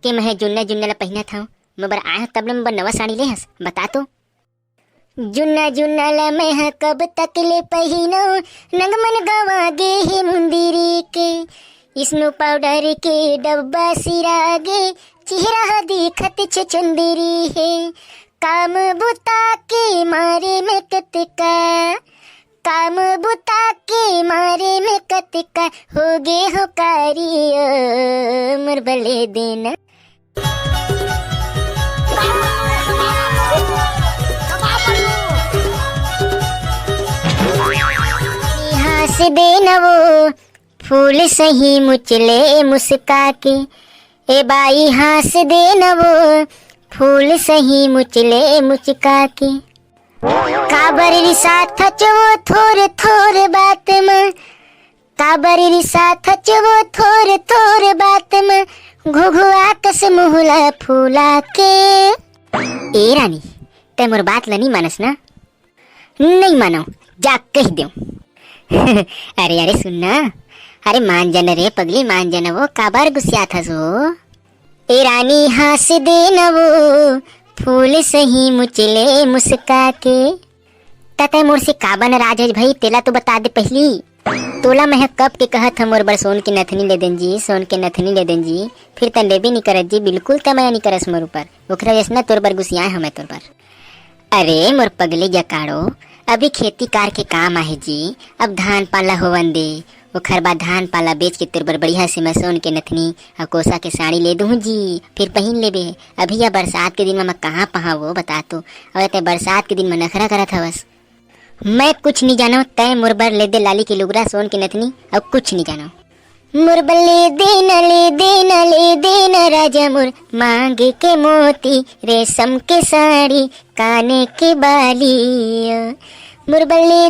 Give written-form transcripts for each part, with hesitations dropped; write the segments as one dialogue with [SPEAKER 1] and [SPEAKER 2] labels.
[SPEAKER 1] के मैं जुन्ना जुन्ना ला पहिना था मैं बर आया तब ले मैं नवा साड़ी ले हस बता तो जुन्ना जुन्ना ला मैं कब तक ले पहिनो नंग मन गवा गे हे मुंदिरी के स्नो पाउडर के डब्बा सिरागे चेहरा दिखत छ चुंदरी है काम बुता के मारे में कतका काम बुता के मारे में कतका हो गे हो कारियो मुरबले देना यहाँ से देना वो फूल सही मुचले मुस्का के ए बाई हास देना वो फूल सही मुचले मुचका के काबर रिसा थच वो थोर थोर बात में काबर रिसा थच वो थोर थोर बात में घुघुआ कस मुहला फूला के ए रानी ते मोर बात ला नहीं मानस ना नहीं मानो जा कह दो अरे अरे सुनना अरे मान जाना रे पगली मान जाना वो काबर गुस्सा था सो ए रानी हास देना वो फूल सही मुचले मुस्का के तते मोर से काबा नाराज है भाई तेला तो बता दे पहली तोला मैं कब के कहत हम मोर बर सोन के नथनी ले देन जी सोन के नथनी ले देन जी फिर तन ले भी नहीं करत जी बिल्कुल तमया नहीं करस मोर ऊपर ओकरा जैसना तोर बर गुस्सा है हमें तोर बर अरे मोर पगली जकाड़ो अभी खेती कार के काम आहे जी अब धान पाला होवन दे ओखर बाद धान पाला बेच के तेरे बर बढ़िया से मैं सोन के नथनी और कोसा के साड़ी ले दूँ जी फिर पहन लेबे अभी या बरसात के दिन में मैं कहाँ पहा वो बता तो और ते बरसात के दिन में नखरा करत हवस मैं कुछ नहीं जानो तय मुरबर ले दे लाली की लुगरा सोन के नथनी और कुछ नहीं जानो मुरबर ले देना राजा मुर मांग के मोती रेशम के साड़ी काने के बाली मुरबर ले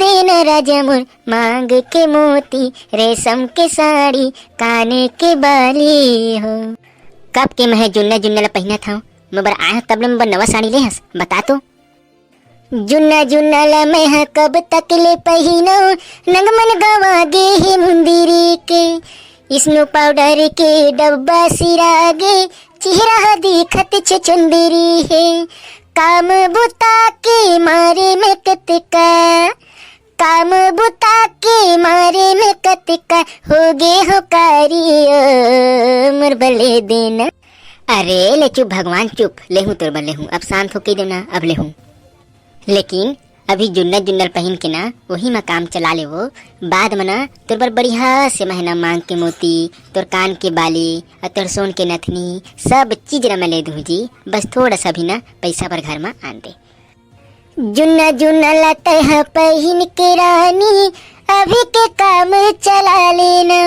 [SPEAKER 1] देना राजा मुर मांग के मोती रेशम के साड़ी काने के बाली हो कब के मैं जुन्ना जुन्ना ला पहिना था मैं बर आया तब ले मैं नवा साड़ी ले हस बता तो जुन्ना जुन्ना ला मैं कब तक ले पहिनो नंग मन गवा गे हे मुंदिरी के स्नो पाउडर के डब्बा सिरागे चेहरा दिखत छ चुंदरी है काम बुता के मारे में कतका काम बुता के मारे में कतका हो गे हो कारियो मुरबले देना अरे ले चुप भगवान चुप ले हूँ तोर बले हूँ अब शांत होके देना अब ले हूँ लेकिन अभी जुन्ना जुन्नल पहन के ना वही मैं काम चला ले वो बाद में ना तोर बर बढ़िया से महीना मांग के मोती तोर कान के बाली और तोर सोन के नथनी सब चीज मैं ले दूँ जी बस थोड़ा सा भी ना पैसा पर घर में आन दे जुन्ना जुन्ना लता है पहन के रानी अभी के काम चला लेना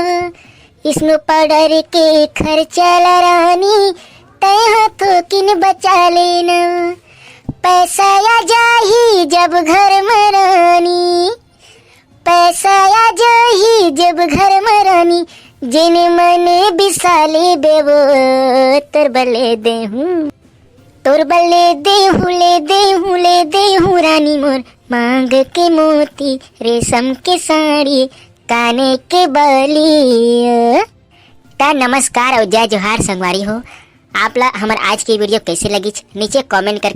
[SPEAKER 1] स्नो पाउडर के खर्चा ला रानी तय हाथों किन बचा लेना पैसा आ जाही जब घर में रानी पैसा आ जाही जब घर में रानी जिन मने बिसाले बेवो तोर बले दे हूँ रानी मोर मांग के मोती रेशम के साड़ी काने के बाली ता नमस्कार और जय जोहार संगवारी हो आप ला हमार आज की वीडियो कैसे लगी नीचे कमेंट कर